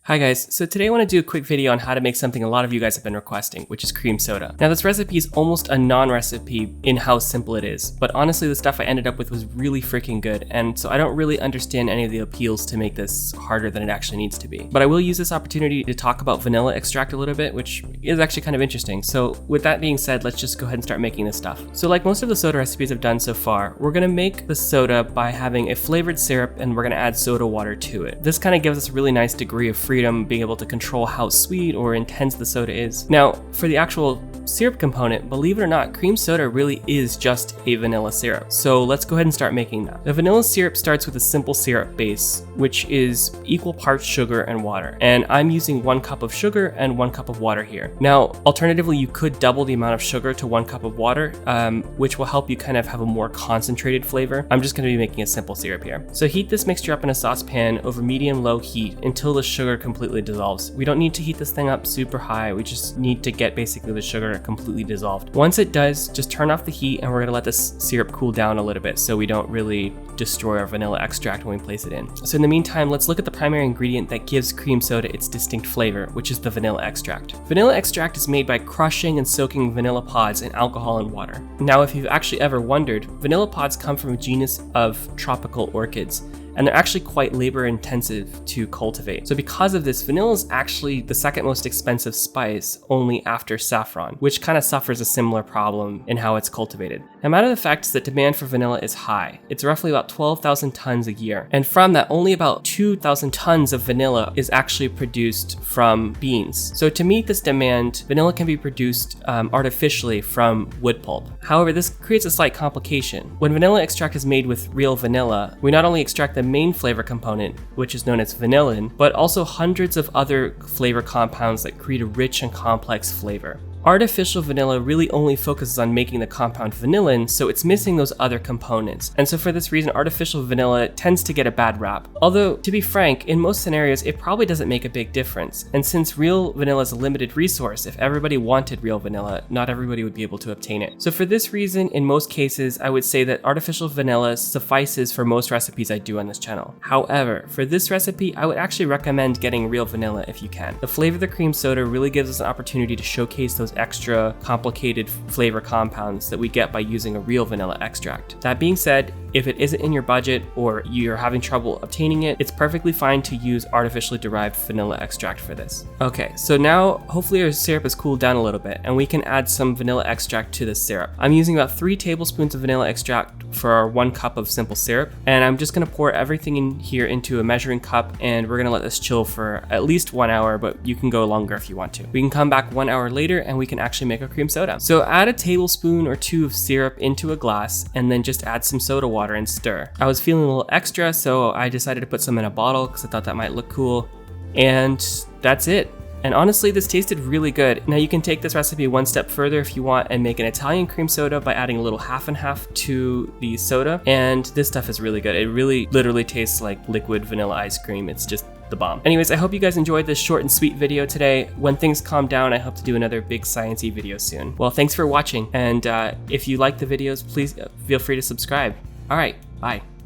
Hi guys, so today I want to do a quick video on how to make something a lot of you guys have been requesting, which is cream soda. Now this recipe is almost a non-recipe in how simple it is, but honestly the stuff I ended up with was really freaking good, and so I don't really understand any of the appeals to make this harder than it actually needs to be. But I will use this opportunity to talk about vanilla extract a little bit, which is actually kind of interesting. So with that being said, let's just go ahead and start making this stuff. So like most of the soda recipes I've done so far, we're going to make the soda by having a flavored syrup and we're going to add soda water to it. This kind of gives us a really nice degree of freedom being able to control how sweet or intense the soda is. Now, for the actual syrup component, believe it or not, cream soda really is just a vanilla syrup. So let's go ahead and start making that. The vanilla syrup starts with a simple syrup base, which is equal parts sugar and water. And I'm using 1 cup of sugar and 1 cup of water here. Now, alternatively, you could double the amount of sugar to 1 cup of water, which will help you kind of have a more concentrated flavor. I'm just going to be making a simple syrup here. So heat this mixture up in a saucepan over medium-low heat until the sugar completely dissolves. We don't need to heat this thing up super high. We just need to get basically the sugar completely dissolved. Once it does, just turn off the heat and we're going to let this syrup cool down a little bit so we don't really destroy our vanilla extract when we place it in. So in the meantime, let's look at the primary ingredient that gives cream soda its distinct flavor, which is the vanilla extract. Vanilla extract is made by crushing and soaking vanilla pods in alcohol and water. Now, if you've actually ever wondered, vanilla pods come from a genus of tropical orchids, and they're actually quite labor intensive to cultivate. So because of this, vanilla is actually the second most expensive spice, only after saffron, which kind of suffers a similar problem in how it's cultivated. Now, matter of the fact is that demand for vanilla is high. It's roughly about 12,000 tons a year. And from that, only about 2,000 tons of vanilla is actually produced from beans. So to meet this demand, vanilla can be produced artificially from wood pulp. However, this creates a slight complication. When vanilla extract is made with real vanilla, we not only extract the main flavor component, which is known as vanillin, but also hundreds of other flavor compounds that create a rich and complex flavor. Artificial vanilla really only focuses on making the compound vanillin, so it's missing those other components. And so for this reason, artificial vanilla tends to get a bad rap. Although, to be frank, in most scenarios, it probably doesn't make a big difference. And since real vanilla is a limited resource, if everybody wanted real vanilla, not everybody would be able to obtain it. So for this reason, in most cases, I would say that artificial vanilla suffices for most recipes I do on this channel. However, for this recipe, I would actually recommend getting real vanilla if you can. The flavor of the cream soda really gives us an opportunity to showcase those extra complicated flavor compounds that we get by using a real vanilla extract. That being said, if it isn't in your budget or you're having trouble obtaining it, it's perfectly fine to use artificially derived vanilla extract for this. Okay, so now hopefully our syrup has cooled down a little bit and we can add some vanilla extract to this syrup. I'm using about 3 tablespoons of vanilla extract for our 1 cup of simple syrup, and I'm just gonna pour everything in here into a measuring cup and we're gonna let this chill for at least 1 hour, but you can go longer if you want to. We can come back 1 hour later and we can actually make a cream soda. So add a tablespoon or 2 of syrup into a glass and then just add some soda water and stir. I was feeling a little extra, so I decided to put some in a bottle because I thought that might look cool. And that's it. And honestly, this tasted really good. Now you can take this recipe 1 step further if you want and make an Italian cream soda by adding a little half and half to the soda. And this stuff is really good. It really literally tastes like liquid vanilla ice cream. It's just the bomb. Anyways, I hope you guys enjoyed this short and sweet video today. When things calm down, I hope to do another big sciencey video soon. Well, thanks for watching. And if you like the videos, please feel free to subscribe. All right, bye.